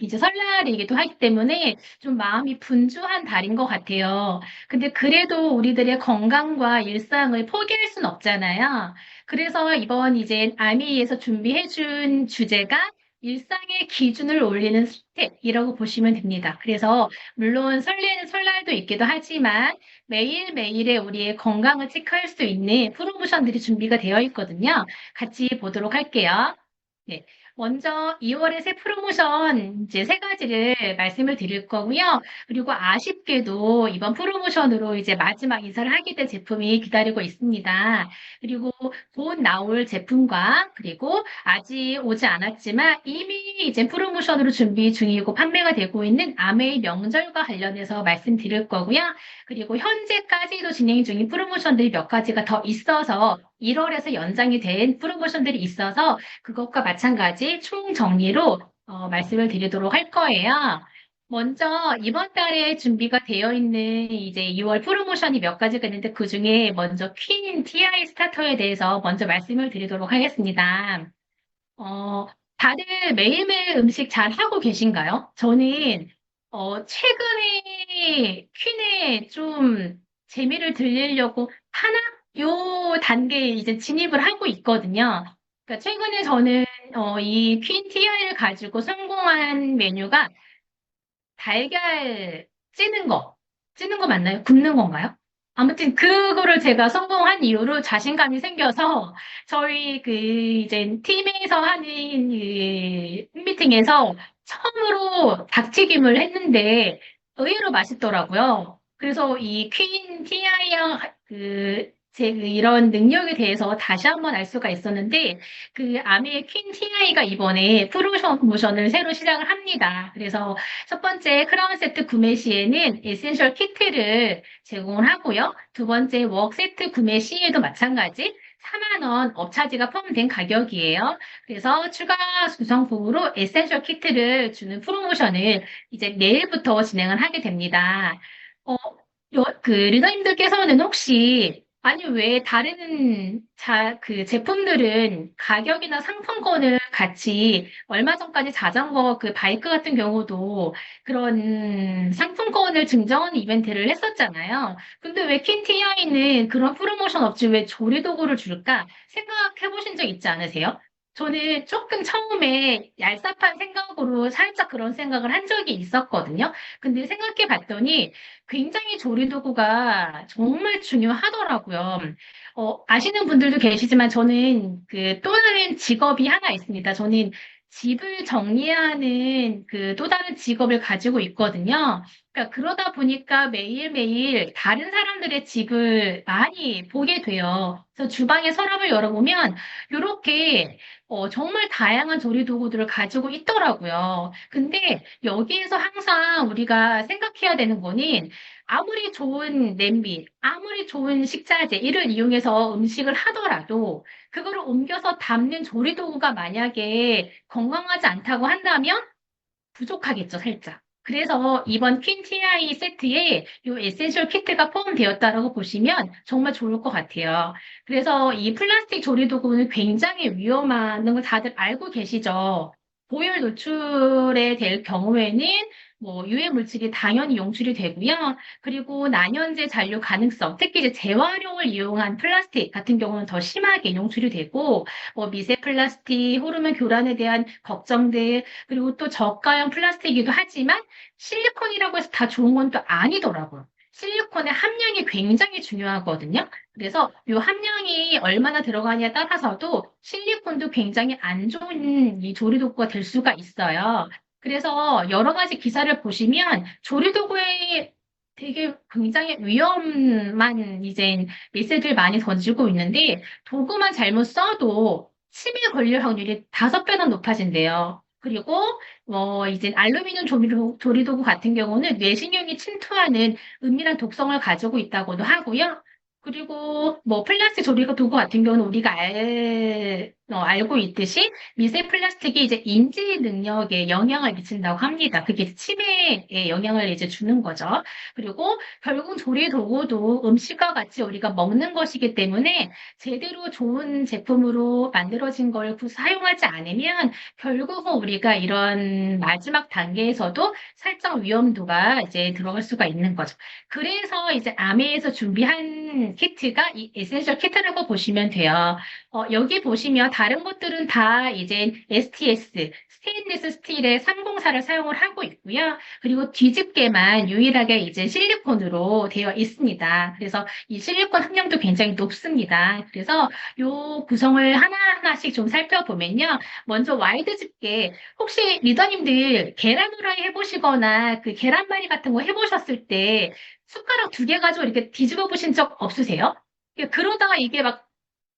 이제 설날이기도 하기 때문에 좀 마음이 분주한 달인 것 같아요. 근데 그래도 우리들의 건강과 일상을 포기할 순 없잖아요. 그래서 이번 이제 아미에서 준비해준 주제가 일상의 기준을 올리는 스텝이라고 보시면 됩니다. 그래서 물론 설레는 설날도 있기도 하지만 매일매일의 우리의 건강을 체크할 수 있는 프로모션들이 준비가 되어 있거든요. 같이 보도록 할게요. 네. 먼저 2월의 새 프로모션 이제 세 가지를 말씀을 드릴 거고요. 그리고 아쉽게도 이번 프로모션으로 이제 마지막 인사를 하게 된 제품이 기다리고 있습니다. 그리고 곧 나올 제품과 그리고 아직 오지 않았지만 이미 이제 프로모션으로 준비 중이고 판매가 되고 있는 아메이 명절과 관련해서 말씀드릴 거고요. 그리고 현재까지도 진행 중인 프로모션들이 몇 가지가 더 있어서 1월에서 연장이 된 프로모션들이 있어서 그것과 마찬가지 총 정리로 말씀을 드리도록 할 거예요. 먼저 이번 달에 준비가 되어 있는 이제 2월 프로모션이 몇 가지가 있는데 그중에 먼저 퀸 TI 스타터에 대해서 먼저 말씀을 드리도록 하겠습니다. 어, 다들 매일매일 음식 잘 하고 계신가요? 저는 최근에 퀸에 좀 재미를 들리려고 하나 요 단계에 이제 진입을 하고 있거든요. 그러니까 최근에 저는 이 퀸 TI를 가지고 성공한 메뉴가 달걀 찌는 거 맞나요? 굽는 건가요? 아무튼 그거를 제가 성공한 이후로 자신감이 생겨서 저희 그 이제 팀에서 하는 그 팬미팅에서 처음으로 닭튀김을 했는데 의외로 맛있더라고요. 그래서 이 퀸 TI형 제 이런 능력에 대해서 다시 한번 알 수가 있었는데 그 아미의 퀸 TI가 이번에 프로모션을 새로 시작을 합니다. 그래서 첫 번째 크라운 세트 구매 시에는 에센셜 키트를 제공을 하고요. 두 번째 웍 세트 구매 시에도 마찬가지 4만 원 업차지가 포함된 가격이에요. 그래서 추가 구성품으로 에센셜 키트를 주는 프로모션을 이제 내일부터 진행을 하게 됩니다. 어, 리더님들께서는 혹시 아니 왜 다른 그 제품들은 가격이나 상품권을 같이 얼마 전까지 자전거 그 바이크 같은 경우도 그런 상품권을 증정하는 이벤트를 했었잖아요. 근데 왜 킨티아이는 그런 프로모션 없이 왜 조리도구를 줄까 생각해 보신 적 있지 않으세요? 저는 조금 처음에 얄쌉한 생각으로 살짝 그런 생각을 한 적이 있었거든요. 근데 생각해 봤더니 굉장히 조리도구가 정말 중요하더라고요. 아시는 분들도 계시지만 저는 그 또 다른 직업이 하나 있습니다. 저는 집을 정리하는 그 또 다른 직업을 가지고 있거든요. 그러니까 그러다 보니까 매일매일 다른 사람들의 집을 많이 보게 돼요. 그래서 주방에 서랍을 열어보면 이렇게 정말 다양한 조리 도구들을 가지고 있더라고요. 근데 여기에서 항상 우리가 생각해야 되는 거는 아무리 좋은 냄비, 아무리 좋은 식자재, 이를 이용해서 음식을 하더라도 그거를 옮겨서 담는 조리 도구가 만약에 건강하지 않다고 한다면 부족하겠죠, 살짝. 그래서 이번 퀸 TI 세트에 이 에센셜 키트가 포함되었다라고 보시면 정말 좋을 것 같아요. 그래서 이 플라스틱 조리도구는 굉장히 위험한 걸 다들 알고 계시죠? 보혈 노출에 될 경우에는 뭐 유해 물질이 당연히 용출이 되고요. 그리고 난연제 잔류 가능성, 특히 이제 재활용을 이용한 플라스틱 같은 경우는 더 심하게 용출이 되고, 뭐 미세 플라스틱, 호르몬 교란에 대한 걱정들, 그리고 또 저가형 플라스틱이기도 하지만 실리콘이라고 해서 다 좋은 건 또 아니더라고요. 실리콘의 함량이 굉장히 중요하거든요. 그래서 이 함량이 얼마나 들어가냐에 따라서도 실리콘도 굉장히 안 좋은 이 조리도구가 될 수가 있어요. 그래서 여러 가지 기사를 보시면 조리도구에 되게 굉장히 위험한 이제 메시지를 많이 던지고 있는데 도구만 잘못 써도 침에 걸릴 확률이 5배나 높아진대요. 그리고 이제 알루미늄 조리도구 같은 경우는 뇌신경이 침투하는 은밀한 독성을 가지고 있다고도 하고요. 그리고 뭐 플라스틱 조리 도구 같은 경우는 우리가 알고 있듯이 미세 플라스틱이 이제 인지 능력에 영향을 미친다고 합니다. 그게 치매에 영향을 이제 주는 거죠. 그리고 결국 조리 도구도 음식과 같이 우리가 먹는 것이기 때문에 제대로 좋은 제품으로 만들어진 걸 사용하지 않으면 결국은 우리가 이런 마지막 단계에서도 살짝 위험도가 이제 들어갈 수가 있는 거죠. 그래서 이제 아메에서 준비한 키트가 이 에센셜 키트라고 보시면 돼요. 여기 보시면 다른 것들은 다 이제 STS, 스테인리스 스틸의 304를 사용을 하고 있고요. 그리고 뒤집개만 유일하게 이제 실리콘으로 되어 있습니다. 그래서 이 실리콘 함량도 굉장히 높습니다. 그래서 요 구성을 하나하나씩 좀 살펴보면요. 먼저 와이드 집게, 혹시 리더님들 계란 후라이 해보시거나 그 계란말이 같은 거 해보셨을 때 숟가락 두 개 가지고 이렇게 뒤집어 보신 적 없으세요? 그러다가 이게 막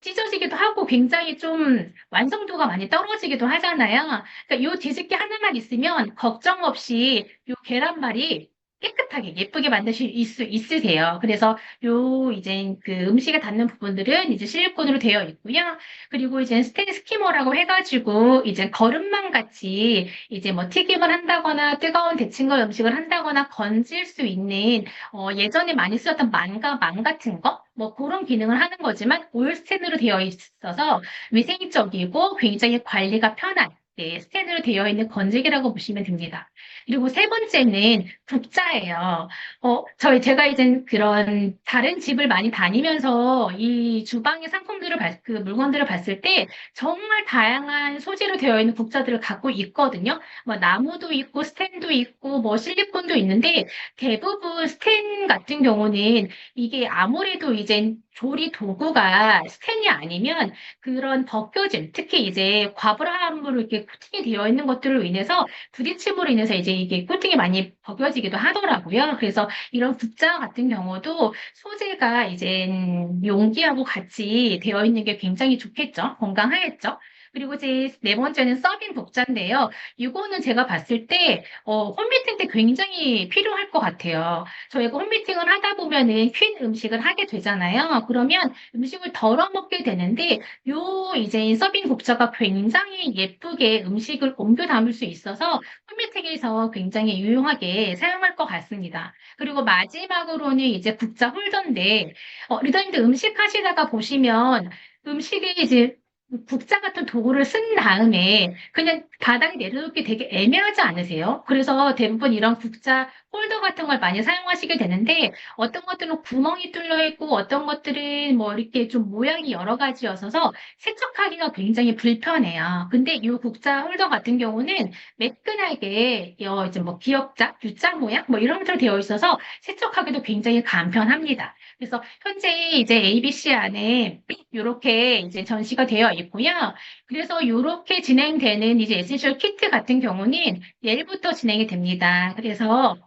찢어지기도 하고 굉장히 좀 완성도가 많이 떨어지기도 하잖아요. 그러니까 요 뒤집개 하나만 있으면 걱정 없이 요 계란말이 깨끗하게 예쁘게 만드실 수 있으세요. 그래서 요 이제 그 음식에 닿는 부분들은 이제 실리콘으로 되어 있고요. 그리고 이제 스테인 스키머라고 해가지고 이제 거름망 같이 이제 뭐 튀김을 한다거나 뜨거운 데친거 음식을 한다거나 건질 수 있는 예전에 많이 쓰였던 망 같은 거? 뭐 그런 기능을 하는 거지만 올 스텐으로 되어 있어서 위생적이고 굉장히 관리가 편한 네, 스텐으로 되어 있는 건조기라고 보시면 됩니다. 그리고 세 번째는 국자예요. 제가 이제 그런 다른 집을 많이 다니면서 이 주방의 상품들을, 그 물건들을 봤을 때 정말 다양한 소재로 되어 있는 국자들을 갖고 있거든요. 뭐 나무도 있고 스텐도 있고 뭐 실리콘도 있는데 대부분 스텐 같은 경우는 이게 아무래도 이제 조리 도구가 스텐이 아니면 그런 벗겨짐, 특히 이제 과불함으로 이렇게 코팅이 되어 있는 것들로 인해서 부딪힘으로 인해서 이제 이게 코팅이 많이 벗겨지기도 하더라고요. 그래서 이런 국자 같은 경우도 소재가 이제 용기하고 같이 되어 있는 게 굉장히 좋겠죠. 건강하겠죠. 그리고 이제 네 번째는 서빙 복자인데요. 이거는 제가 봤을 때, 홈미팅 때 굉장히 필요할 것 같아요. 저희가 홈미팅을 하다 보면은 퀸 음식을 하게 되잖아요. 그러면 음식을 덜어 먹게 되는데, 요 이제 서빙 복자가 굉장히 예쁘게 음식을 옮겨 담을 수 있어서 홈미팅에서 굉장히 유용하게 사용할 것 같습니다. 그리고 마지막으로는 이제 국자 홀더인데, 리더님들 음식 하시다가 보시면 음식에 이제 국자 같은 도구를 쓴 다음에 그냥 바닥에 내려놓기 되게 애매하지 않으세요? 그래서 대부분 이런 국자 홀더 같은 걸 많이 사용하시게 되는데 어떤 것들은 구멍이 뚫려 있고 어떤 것들은 뭐 이렇게 좀 모양이 여러 가지여서 세척하기가 굉장히 불편해요. 근데 이 국자 홀더 같은 경우는 매끈하게 이제 뭐 기역자, U자 모양 뭐 이런 것으로 되어 있어서 세척하기도 굉장히 간편합니다. 그래서 현재 이제 ABC 안에 이렇게 이제 전시가 되어 있고요. 그래서 이렇게 진행되는 이제 에센셜 키트 같은 경우는 내일부터 진행이 됩니다. 그래서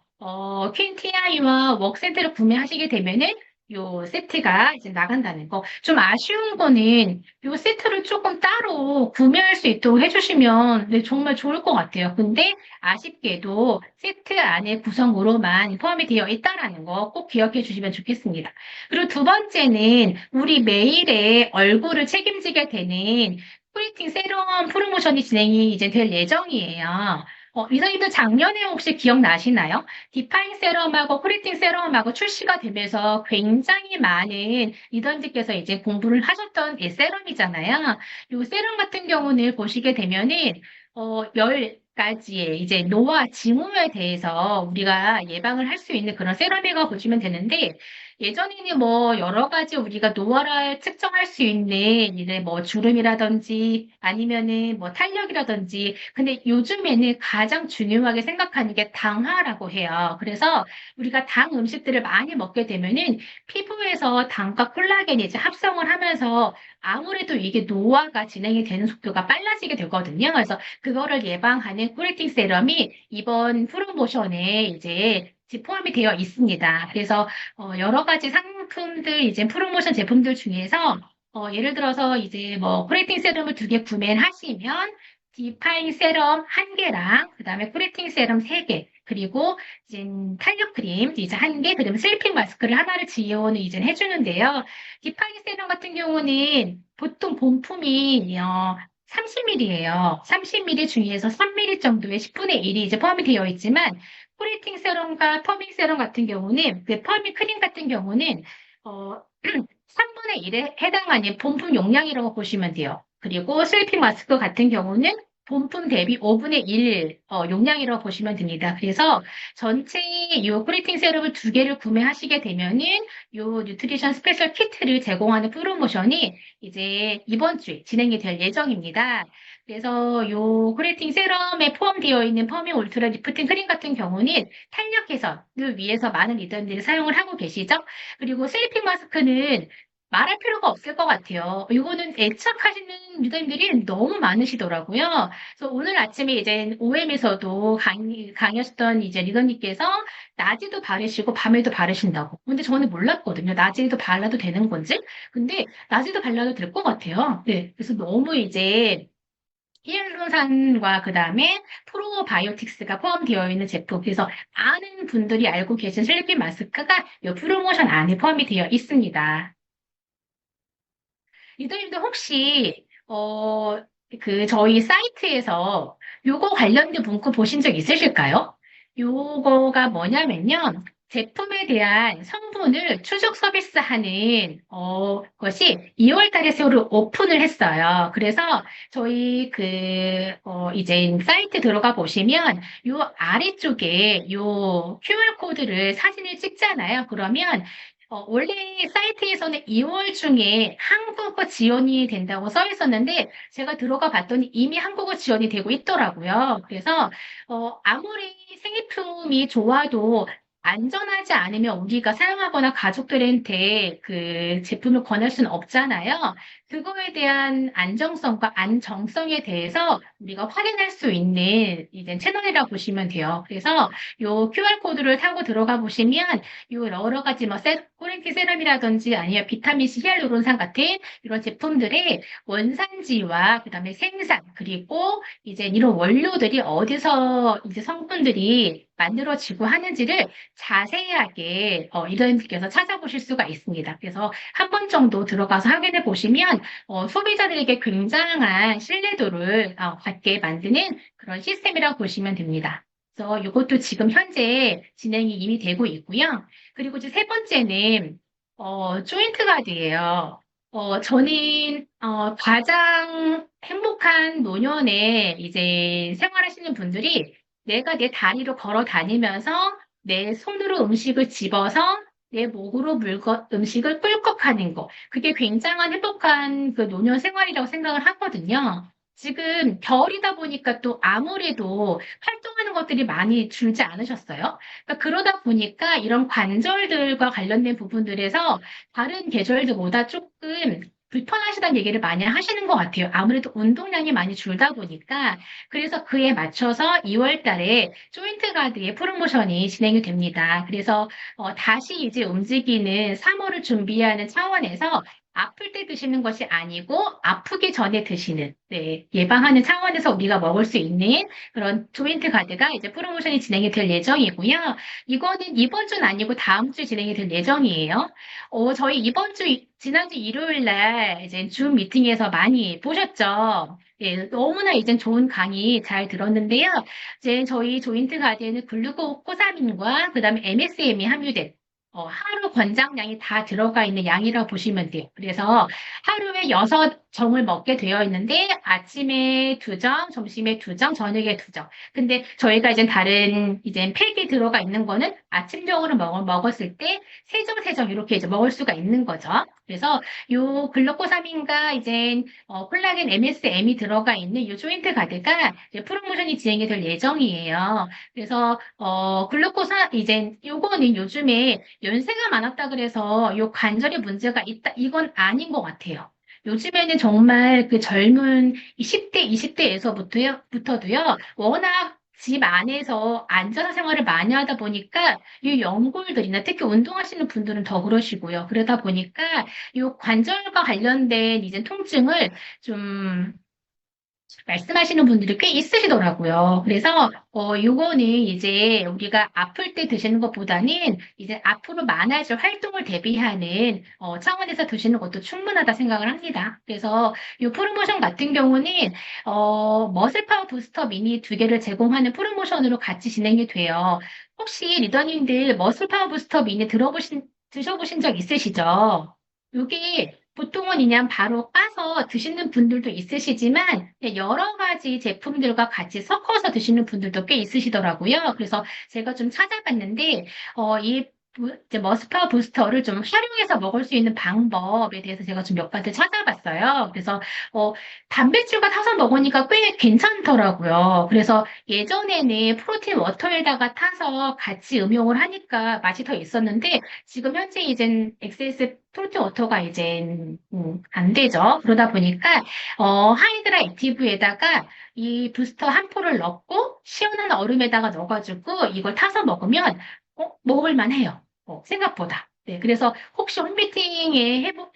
퀸티아이와 웍센트를 구매하시게 되면은 요 세트가 이제 나간다는 거. 좀 아쉬운 거는 요 세트를 조금 따로 구매할 수 있도록 해주시면 네, 정말 좋을 것 같아요. 근데 아쉽게도 세트 안에 구성으로만 포함이 되어 있다라는 거 꼭 기억해 주시면 좋겠습니다. 그리고 두 번째는 우리 매일의 얼굴을 책임지게 되는 프리팅 세럼 프로모션이 진행이 이제 될 예정이에요. 리서님들 작년에 혹시 기억나시나요? 디파인 세럼하고 프리팅 세럼하고 출시가 되면서 굉장히 많은 리더님들께서 이제 공부를 하셨던 이 세럼이잖아요. 이 세럼 같은 경우는 보시게 되면은, 10가지의 이제 노화 징후에 대해서 우리가 예방을 할 수 있는 그런 세럼이라고 보시면 되는데, 예전에는 뭐 여러 가지 우리가 노화를 측정할 수 있는 이제 뭐 주름이라든지 아니면은 뭐 탄력이라든지 근데 요즘에는 가장 중요하게 생각하는 게 당화라고 해요. 그래서 우리가 당 음식들을 많이 먹게 되면은 피부에서 당과 콜라겐이 이제 합성을 하면서 아무래도 이게 노화가 진행이 되는 속도가 빨라지게 되거든요. 그래서 그거를 예방하는 꿀팅 세럼이 이번 프로모션에 이제 포함이 되어 있습니다. 그래서 여러 가지 상품들, 이제 프로모션 제품들 중에서, 예를 들어서 이제 뭐, 코렉팅 세럼을 두 개 구매를 하시면, 디파인 세럼 1개랑 그다음에 프리팅 세럼 3개 그리고 이제 탄력 크림 이제 1개 그다음에 슬리핑 마스크를 하나를 지원을 이제 해주는데요. 디파인 세럼 같은 경우는 보통 본품이 30ml예요. 30ml 중에서 3ml 정도의 10분의 1이 이제 포함이 되어 있지만 프리팅 세럼과 퍼밍 세럼 같은 경우는 그 퍼밍 크림 같은 경우는 3분의 1에 해당하는 본품 용량이라고 보시면 돼요. 그리고 슬리핑 마스크 같은 경우는 본품 대비 5분의 1 용량이라고 보시면 됩니다. 그래서 전체 이 프리팅 세럼을 2개를 구매하시게 되면은 이 뉴트리션 스페셜 키트를 제공하는 프로모션이 이제 이번 주에 진행이 될 예정입니다. 그래서 이 크리팅 세럼에 포함되어 있는 퍼밍 울트라 리프팅 크림 같은 경우는 탄력 개선을 위해서 많은 리더들이 사용을 하고 계시죠. 그리고 슬리핑 마스크는 말할 필요가 없을 것 같아요. 이거는 애착하시는 유저님들이 너무 많으시더라고요. 그래서 오늘 아침에 이제 OM에서도 강의하셨던 이제 리더님께서 낮에도 바르시고 밤에도 바르신다고. 근데 저는 몰랐거든요. 낮에도 발라도 되는 건지. 근데 낮에도 발라도 될 것 같아요. 네. 그래서 너무 이제 히알루론산과 그다음에 프로바이오틱스가 포함되어 있는 제품. 그래서 많은 분들이 알고 계신 슬리핑 마스크가 이 프로모션 안에 포함이 되어 있습니다. 리더님도 혹시 저희 사이트에서 요거 관련된 문구 보신 적 있으실까요? 요거가 뭐냐면요. 제품에 대한 성분을 추적 서비스하는 것이 2월 달에 새로 오픈을 했어요. 그래서 저희 이제 사이트 들어가 보시면 요 아래쪽에 요 QR 코드를 사진을 찍잖아요. 그러면 원래 사이트에서는 2월 중에 한국어 지원이 된다고 써 있었는데 제가 들어가 봤더니 이미 한국어 지원이 되고 있더라고요. 그래서 아무리 생리품이 좋아도 안전하지 않으면 우리가 사용하거나 가족들한테 그 제품을 권할 수는 없잖아요. 그거에 대한 안정성과 안정성에 대해서 우리가 확인할 수 있는 이제 채널이라고 보시면 돼요. 그래서 요 QR코드를 타고 들어가 보시면 요 여러 가지 뭐 코렌티 세럼이라든지 아니면 비타민C 히알루론산 같은 이런 제품들의 원산지와 그다음에 생산 그리고 이제 이런 원료들이 어디서 이제 성분들이 만들어지고 하는지를 자세하게 이더님께서 찾아보실 수가 있습니다. 그래서 한 번 정도 들어가서 확인해 보시면 소비자들에게 굉장한 신뢰도를 갖게 만드는 그런 시스템이라고 보시면 됩니다. 그래서 이것도 지금 현재 진행이 이미 되고 있고요. 그리고 이제 세 번째는, 조인트 가드예요. 저는, 가장 행복한 노년에 이제 생활하시는 분들이 내가 내 다리로 걸어 다니면서 내 손으로 음식을 집어서 내 목으로 음식을 꿀꺽하는 거. 그게 굉장한 행복한 그 노년 생활이라고 생각을 하거든요. 지금 겨울이다 보니까 또 아무래도 활동하는 것들이 많이 줄지 않으셨어요? 그러니까 그러다 보니까 이런 관절들과 관련된 부분들에서 다른 계절들보다 조금 불편하시다는 얘기를 많이 하시는 것 같아요. 아무래도 운동량이 많이 줄다 보니까. 그래서 그에 맞춰서 2월 달에 조인트 가드의 프로모션이 진행이 됩니다. 그래서 다시 이제 움직이는 3월을 준비하는 차원에서 아플 때 드시는 것이 아니고 아프기 전에 드시는, 네, 예방하는 차원에서 우리가 먹을 수 있는 그런 조인트 가드가 이제 프로모션이 진행이 될 예정이고요. 이거는 이번 주는 아니고 다음 주 진행이 될 예정이에요. 저희 지난주 일요일 날 이제 줌 미팅에서 많이 보셨죠? 예, 너무나 이제 좋은 강의 잘 들었는데요. 이제 저희 조인트 가드에는 글루코사민과 그다음에 MSM이 함유된 하루 권장량이 다 들어가 있는 양이라고 보시면 돼요. 그래서 하루에 6정을 먹게 되어 있는데 아침에 2정, 점심에 2정, 저녁에 2정. 근데 저희가 이제 다른 이제 팩이 들어가 있는 거는 아침적으로 먹었을 때 3정, 3정 이렇게 이제 먹을 수가 있는 거죠. 그래서 요 글루코사민과 이제 콜라겐 MSM이 들어가 있는 요 조인트 가드가 이제 프로모션이 진행이 될 예정이에요. 그래서 이제 요거는 요즘에 연세가 많았다 그래서 요 관절에 문제가 있다 이건 아닌 것 같아요. 요즘에는 정말 그 젊은 10대, 20대에서부터도요, 워낙 집 안에서 앉아서 생활을 많이 하다 보니까 이 연골들이나 특히 운동하시는 분들은 더 그러시고요. 그러다 보니까 이 관절과 관련된 이제 통증을 좀 말씀하시는 분들이 꽤 있으시더라고요. 그래서 요거는 이제 우리가 아플 때 드시는 것보다는 이제 앞으로 많아질 활동을 대비하는 차원에서 드시는 것도 충분하다 생각을 합니다. 그래서 이 프로모션 같은 경우는 머슬파워 부스터 미니 두 개를 제공하는 프로모션으로 같이 진행이 돼요. 혹시 리더님들 머슬파워 부스터 미니 드셔보신 적 있으시죠? 이게 보통은 그냥 바로 까서 드시는 분들도 있으시지만 여러 가지 제품들과 같이 섞어서 드시는 분들도 꽤 있으시더라고요. 그래서 제가 좀 찾아봤는데 이 이제 머스파 부스터를 좀 활용해서 먹을 수 있는 방법에 대해서 제가 좀 몇 가지 찾아봤어요. 그래서 어, 단백질과 타서 먹으니까 꽤 괜찮더라고요. 그래서 예전에는 프로틴 워터에다가 타서 같이 음용을 하니까 맛이 더 있었는데 지금 현재 이젠 엑세스 프로틴 워터가 이젠 안 되죠. 그러다 보니까 하이드라 액티브에다가 이 부스터 한 포를 넣고 시원한 얼음에다가 넣어가지고 이걸 타서 먹으면 먹을 만해요. 생각보다. 네, 그래서 혹시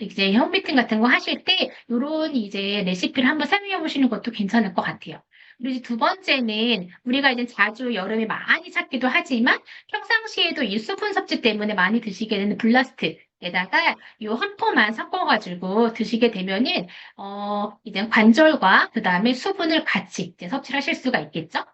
이제 홈미팅 같은 거 하실 때, 요런 이제 레시피를 한번 사용해 보시는 것도 괜찮을 것 같아요. 그리고 이제 두 번째는, 우리가 이제 자주 여름에 많이 찾기도 하지만, 평상시에도 이 수분 섭취 때문에 많이 드시게 되는 블라스트에다가 요 한 포만 섞어가지고 드시게 되면은, 이제 관절과 그 다음에 수분을 같이 이제 섭취를 하실 수가 있겠죠?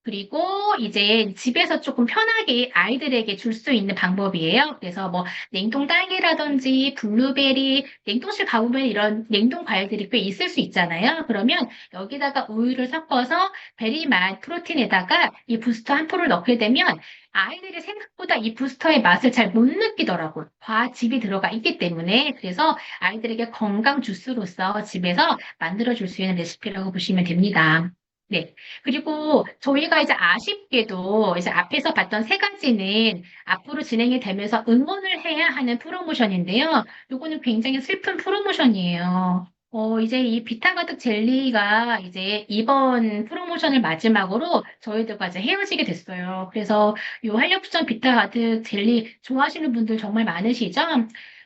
그리고 이제 집에서 조금 편하게 아이들에게 줄 수 있는 방법이에요. 그래서 뭐 냉동 딸기라든지 블루베리, 냉동실 가보면 이런 냉동 과일들이 꽤 있을 수 있잖아요. 그러면 여기다가 우유를 섞어서 베리맛 프로틴에다가 이 부스터 한 포를 넣게 되면 아이들이 생각보다 이 부스터의 맛을 잘 못 느끼더라고요. 과즙이 들어가 있기 때문에. 그래서 아이들에게 건강 주스로서 집에서 만들어 줄 수 있는 레시피라고 보시면 됩니다. 네. 그리고 저희가 이제 아쉽게도 이제 앞에서 봤던 세 가지는 앞으로 진행이 되면서 응원을 해야 하는 프로모션인데요. 요거는 굉장히 슬픈 프로모션이에요. 이제 이 비타 가득 젤리가 이제 이번 프로모션을 마지막으로 저희들과 이제 헤어지게 됐어요. 그래서 요 한력수전 비타 가득 젤리 좋아하시는 분들 정말 많으시죠?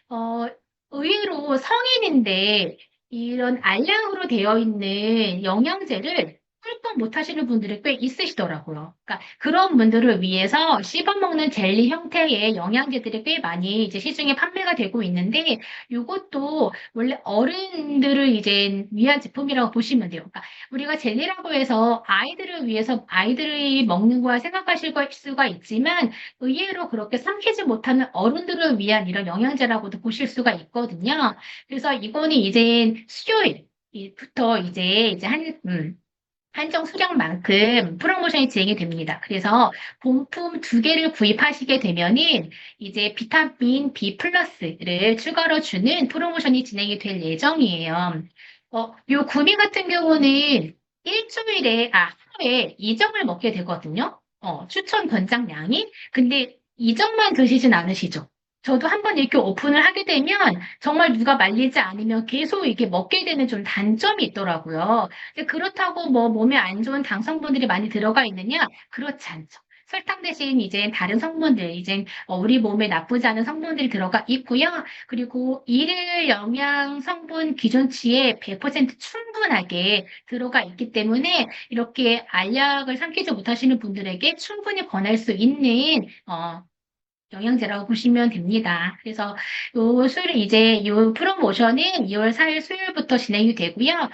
어, 의외로 성인인데 이런 알약으로 되어 있는 영양제를 활동 못 하시는 분들이 꽤 있으시더라고요. 그러니까 그런 분들을 위해서 씹어먹는 젤리 형태의 영양제들이 꽤 많이 이제 시중에 판매가 되고 있는데 이것도 원래 어른들을 이제 위한 제품이라고 보시면 돼요. 그러니까 우리가 젤리라고 해서 아이들을 위해서 아이들이 먹는 거야 생각하실 수가 있지만 의외로 그렇게 삼키지 못하는 어른들을 위한 이런 영양제라고도 보실 수가 있거든요. 그래서 이거는 이제 수요일부터 이제 한정 수량만큼 프로모션이 진행이 됩니다. 그래서 본품 두 개를 구입하시게 되면은 이제 비타민 B 플러스를 추가로 주는 프로모션이 진행이 될 예정이에요. 요 구미 같은 경우는 하루에 2정을 먹게 되거든요. 추천 권장량이. 근데 2정만 드시진 않으시죠? 저도 한번 이렇게 오픈을 하게 되면 정말 누가 말리지 않으면 계속 이게 먹게 되는 좀 단점이 있더라고요. 근데 그렇다고 뭐 몸에 안 좋은 당 성분들이 많이 들어가 있느냐? 그렇지 않죠. 설탕 대신 이제 다른 성분들, 이제 우리 몸에 나쁘지 않은 성분들이 들어가 있고요. 그리고 일일 영양 성분 기준치에 100% 충분하게 들어가 있기 때문에 이렇게 알약을 삼키지 못하시는 분들에게 충분히 권할 수 있는 영양제라고 보시면 됩니다. 그래서 요 프로모션은 2월 4일 수요일부터 진행이 되고요.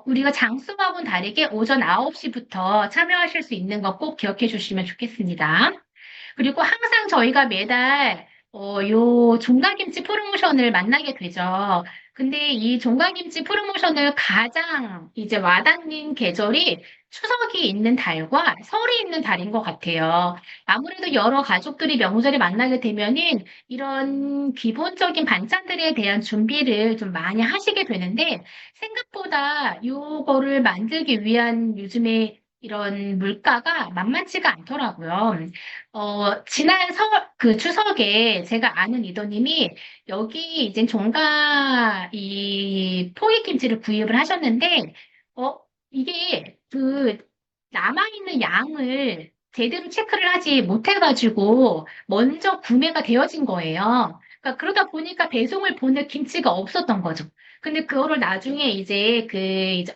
우리가 장수하고는 다르게 오전 9시부터 참여하실 수 있는 거 꼭 기억해 주시면 좋겠습니다. 그리고 항상 저희가 매달 요 종갓김치 프로모션을 만나게 되죠. 근데 이 종갓김치 프로모션을 가장 이제 와닿는 계절이 추석이 있는 달과 설이 있는 달인 것 같아요. 아무래도 여러 가족들이 명절에 만나게 되면은 이런 기본적인 반찬들에 대한 준비를 좀 많이 하시게 되는데 생각보다 요거를 만들기 위한 요즘에 이런 물가가 만만치가 않더라고요. 그 추석에 제가 아는 리더님이 여기 이제 이 포기김치를 구입을 하셨는데, 어, 이게 남아있는 양을 제대로 체크를 하지 못해가지고 먼저 구매가 되어진 거예요. 그러니까 그러다 보니까 배송을 보낼 김치가 없었던 거죠. 근데 그거를 나중에 이제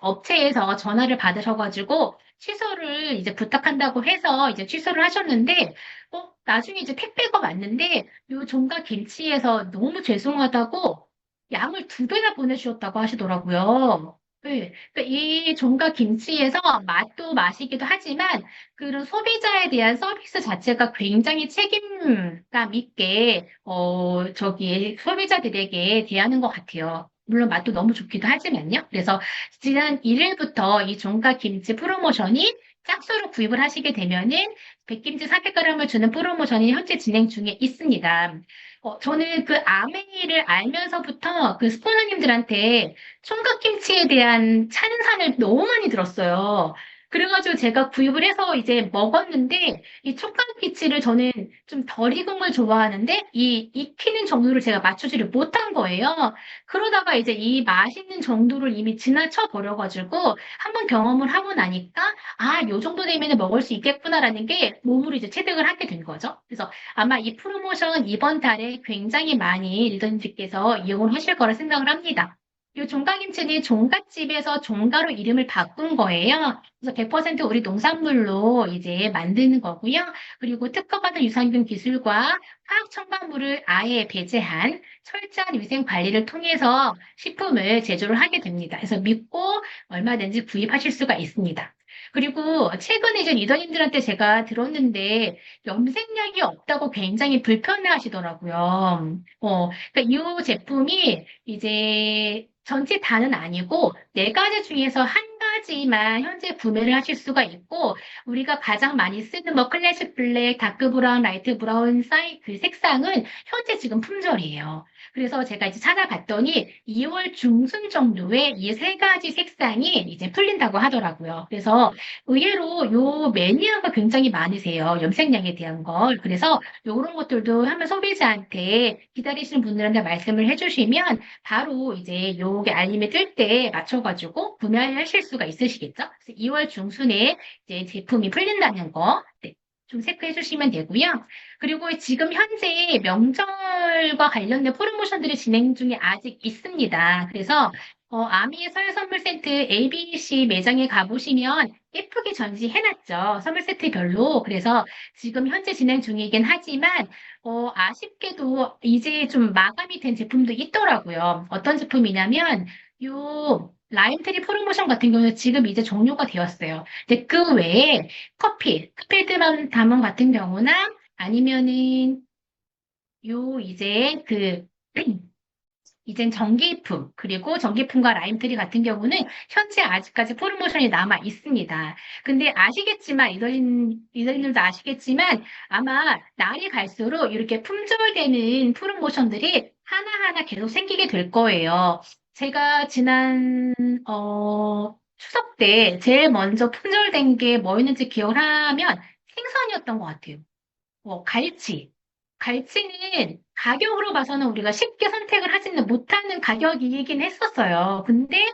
업체에서 전화를 받으셔가지고 취소를 이제 부탁한다고 해서 이제 취소를 하셨는데, 나중에 이제 택배가 왔는데, 요 종각 김치에서 너무 죄송하다고 양을 2배나 보내주셨다고 하시더라고요. 네. 그러니까 이 종각 김치에서 맛도 맛이기도 하지만 그런 소비자에 대한 서비스 자체가 굉장히 책임감 있게, 소비자들에게 대하는 것 같아요. 물론 맛도 너무 좋기도 하지만요. 그래서 지난 1일부터 이 종각 김치 프로모션이 짝수로 구입을 하시게 되면은 백김치 400g을 주는 프로모션이 현재 진행 중에 있습니다. 저는 그 아메이를 알면서부터 그 스포너님들한테 총각김치에 대한 찬사를 너무 많이 들었어요. 그래가지고 제가 구입을 해서 이제 먹었는데 이 총각김치를 저는 좀 덜 익은 걸 좋아하는데 이 익히는 정도를 제가 맞추지를 못한 거예요. 그러다가 이제 이 맛있는 정도를 이미 지나쳐 버려가지고 한번 경험을 하고 나니까 요 정도 되면 먹을 수 있겠구나라는 게 몸으로 이제 체득을 하게 된 거죠. 그래서 아마 이 프로모션 이번 달에 굉장히 많이 리더님들께서 이용을 하실 거라 생각을 합니다. 이 종가김치는 종갓집에서 종가로 이름을 바꾼 거예요. 그래서 100% 우리 농산물로 이제 만드는 거고요. 그리고 특허받은 유산균 기술과 화학 첨가물을 아예 배제한 철저한 위생 관리를 통해서 식품을 제조를 하게 됩니다. 그래서 믿고 얼마든지 구입하실 수가 있습니다. 그리고 최근에 이제 리더님들한테 제가 들었는데 염색약이 없다고 굉장히 불편해 하시더라고요. 그러니까 이 제품이 이제 전체 다는 아니고 4가지 중에서 한 가지만 현재 구매를 하실 수가 있고 우리가 가장 많이 쓰는 뭐 클래식 블랙, 다크 브라운, 라이트 브라운 그 색상은 현재 지금 품절이에요. 그래서 제가 이제 찾아봤더니 2월 중순 정도에 이 3가지 색상이 이제 풀린다고 하더라고요. 그래서 의외로 요 매니아가 굉장히 많으세요. 염색약에 대한 걸. 그래서 요런 것들도 한번 소비자한테 기다리시는 분들한테 말씀을 해주시면 바로 이제 요게 알림이 뜰 때 맞춰가지고 구매하실 수가 있으시겠죠? 그래서 2월 중순에 이제 제품이 풀린다는 거. 네. 좀 체크해 주시면 되고요. 그리고 지금 현재 명절과 관련된 프로모션들이 진행 중에 아직 있습니다. 그래서 아미의 설 선물센터 ABC 매장에 가보시면 예쁘게 전시해놨죠. 선물 세트별로. 그래서 지금 현재 진행 중이긴 하지만, 아쉽게도 이제 좀 마감이 된 제품도 있더라고요. 어떤 제품이냐면, 요 라임트리 프로모션 같은 경우는 지금 이제 종료가 되었어요. 근데 그 외에 스필드만 담은 같은 경우나 아니면은 이제 이젠 전기품, 그리고 전기품과 라임트리 같은 경우는 현재 아직까지 프로모션이 남아 있습니다. 근데 아시겠지만, 이더님들도 아시겠지만, 아마 날이 갈수록 이렇게 품절되는 프로모션들이 하나하나 계속 생기게 될 거예요. 제가 지난, 추석 때 제일 먼저 품절된 게 뭐였는지 기억을 하면 생선이었던 것 같아요. 갈치. 갈치는 가격으로 봐서는 우리가 쉽게 선택을 하지는 못하는 가격이긴 했었어요. 근데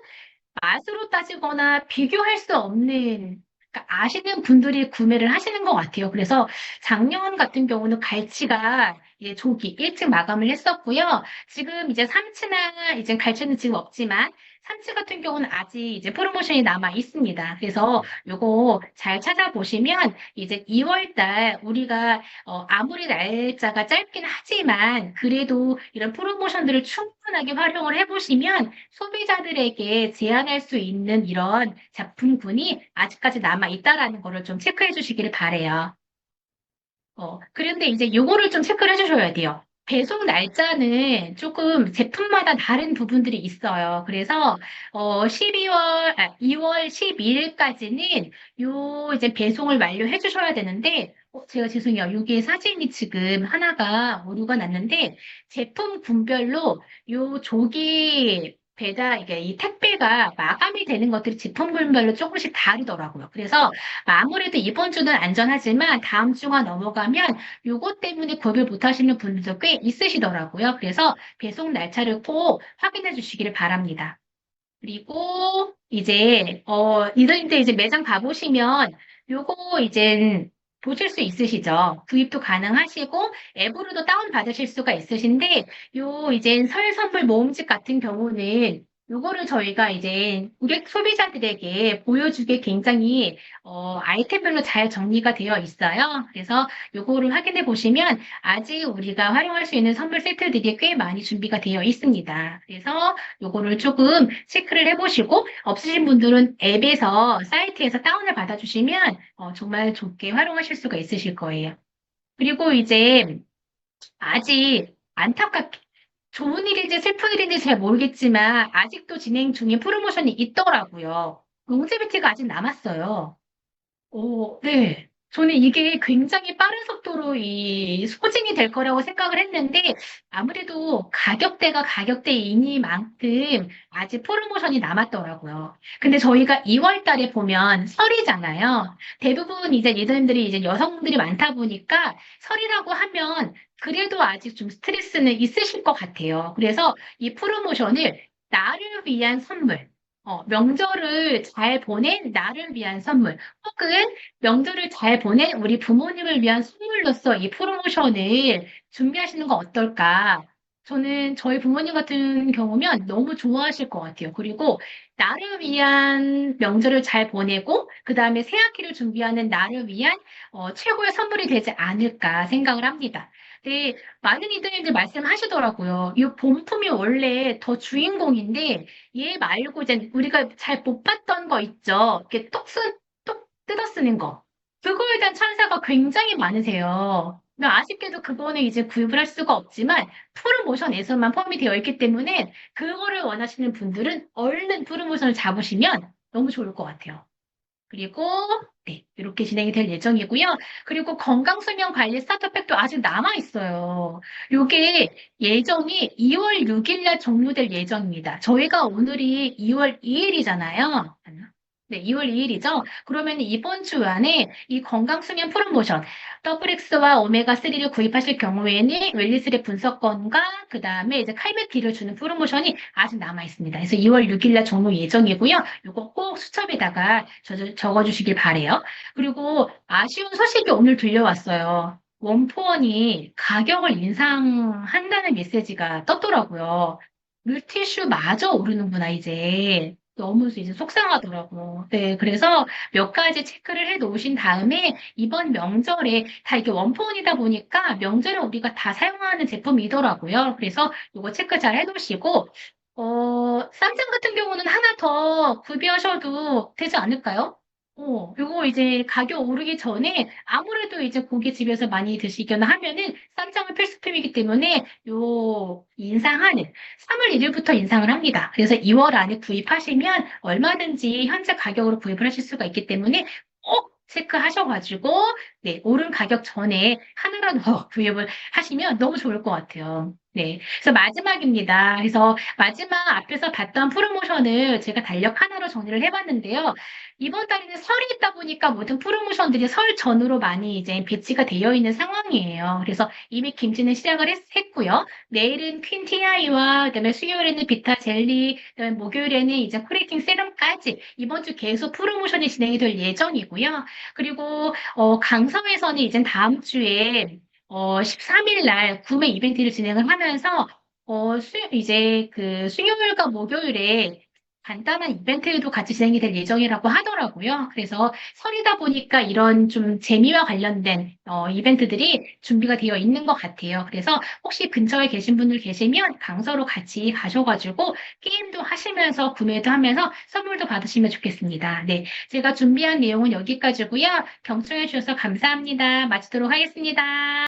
맛으로 따지거나 비교할 수 없는, 그러니까 아시는 분들이 구매를 하시는 것 같아요. 그래서 작년 같은 경우는 갈치가 이제 조기 일찍 마감을 했었고요. 지금 이제 삼치나 이제 갈치는 지금 없지만 삼치 같은 경우는 아직 이제 프로모션이 남아 있습니다. 그래서 요거 잘 찾아보시면 이제 2월 달 우리가 아무리 날짜가 짧긴 하지만 그래도 이런 프로모션들을 충분하게 활용을 해보시면 소비자들에게 제한할 수 있는 이런 작품군이 아직까지 남아 있다라는 거를 좀 체크해 주시기를 바래요. 그런데 이제 요거를 좀 체크를 해주셔야 돼요. 배송 날짜는 조금 제품마다 다른 부분들이 있어요. 그래서 2월 12일까지는 요 이제 배송을 완료해 주셔야 되는데 제가 죄송해요. 여기에 사진이 지금 하나가 오류가 났는데 제품군별로 요 조기 배달 이게 이 택배가 마감이 되는 것들이 제품군별로 조금씩 다르더라고요. 그래서 아무래도 이번 주는 안전하지만 다음 주가 넘어가면 요것 때문에 구입을 못 하시는 분들도 꽤 있으시더라고요. 그래서 배송 날짜를 꼭 확인해 주시기를 바랍니다. 그리고 이제, 리더님들 이제 매장 가보시면 요거 이제 보실 수 있으시죠? 구입도 가능하시고 앱으로도 다운받으실 수가 있으신데 요 이제 설 선물 모음집 같은 경우는 요거를 저희가 이제 고객 소비자들에게 보여주기에 굉장히 아이템별로 잘 정리가 되어 있어요. 그래서 요거를 확인해 보시면 아직 우리가 활용할 수 있는 선물 세트들이 꽤 많이 준비가 되어 있습니다. 그래서 요거를 조금 체크를 해보시고 없으신 분들은 앱에서 사이트에서 다운을 받아주시면 정말 좋게 활용하실 수가 있으실 거예요. 그리고 이제 아직 안타깝게 좋은 일인지 슬픈 일인지 잘 모르겠지만 아직도 진행 중인 프로모션이 있더라고요. 롱제비티가 아직 남았어요. 네. 저는 이게 굉장히 빠른 속도로 이 소진이 될 거라고 생각을 했는데, 아무래도 가격대가 가격대이니만큼 아직 프로모션이 남았더라고요. 근데 저희가 2월 달에 보면 설이잖아요. 대부분 이제 예전들이 이제 여성분들이 많다 보니까 설이라고 하면 그래도 아직 좀 스트레스는 있으실 것 같아요. 그래서 이 프로모션을 나를 위한 선물, 명절을 잘 보낸 나를 위한 선물, 혹은 명절을 잘 보낸 우리 부모님을 위한 선물로서 이 프로모션을 준비하시는 거 어떨까? 저는 저희 부모님 같은 경우면 너무 좋아하실 것 같아요. 그리고 나를 위한 명절을 잘 보내고, 그 다음에 새학기를 준비하는 나를 위한 최고의 선물이 되지 않을까 생각을 합니다. 근데 많은 이들이 말씀하시더라고요. 이 본품이 원래 더 주인공인데, 얘 말고 이제 우리가 잘 못 봤던 거 있죠. 이렇게 똑 뜯어 쓰는 거. 그거에 대한 찬사가 굉장히 많으세요. 근데 아쉽게도 그거는 이제 구입을 할 수가 없지만 프로모션에서만 포함이 되어 있기 때문에 그거를 원하시는 분들은 얼른 프로모션을 잡으시면 너무 좋을 것 같아요. 그리고 네, 이렇게 진행이 될 예정이고요. 그리고 건강수명관리 스타터팩도 아직 남아 있어요. 요게 예정이 2월 6일 날 종료될 예정입니다. 저희가 오늘이 2월 2일이잖아요. 네, 2월 2일이죠. 그러면 이번 주 안에 이 건강수면 프로모션 더블엑스와 오메가3를 구입하실 경우에는 웰리스의 분석권과 그 다음에 이제 칼메티를 주는 프로모션이 아직 남아 있습니다. 그래서 2월 6일 날 종료 예정이고요. 요거 꼭 수첩에다가 적어주시길 바래요. 그리고 아쉬운 소식이 오늘 들려왔어요. 원포원이 가격을 인상한다는 메시지가 떴더라고요. 물티슈마저 오르는구나, 이제. 너무 이제 속상하더라고. 네, 그래서 몇 가지 체크를 해 놓으신 다음에 이번 명절에 다 이게 원포원이다 보니까 명절에 우리가 다 사용하는 제품이더라고요. 그래서 이거 체크 잘 해 놓으시고, 쌈장 같은 경우는 하나 더 구비하셔도 되지 않을까요? 요거 이제 가격 오르기 전에 아무래도 이제 고기 집에서 많이 드시거나 하면은 쌈장은 필수품이기 때문에 요 인상하는 3월 1일부터 인상을 합니다. 그래서 2월 안에 구입하시면 얼마든지 현재 가격으로 구입을 하실 수가 있기 때문에 꼭 체크하셔가지고 네, 오른 가격 전에 하나라도 더 구입을 하시면 너무 좋을 것 같아요. 네. 그래서 마지막입니다. 그래서 마지막 앞에서 봤던 프로모션을 제가 달력 하나로 정리를 해봤는데요. 이번 달에는 설이 있다 보니까 모든 프로모션들이 설 전후로 많이 이제 배치가 되어 있는 상황이에요. 그래서 이미 김치는 시작을 했고요. 내일은 퀸티아이와 그다음에 수요일에는 비타 젤리, 그다음에 목요일에는 이제 코레이팅 세럼까지 이번 주 계속 프로모션이 진행이 될 예정이고요. 그리고 강서에서는 이제 다음 주에 13일 날 구매 이벤트를 진행을 하면서 이제 그 수요일과 목요일에 간단한 이벤트도 같이 진행이 될 예정이라고 하더라고요. 그래서 설이다 보니까 이런 좀 재미와 관련된 이벤트들이 준비가 되어 있는 것 같아요. 그래서 혹시 근처에 계신 분들 계시면 강서로 같이 가셔가지고 게임도 하시면서 구매도 하면서 선물도 받으시면 좋겠습니다. 네, 제가 준비한 내용은 여기까지고요. 경청해 주셔서 감사합니다. 마치도록 하겠습니다.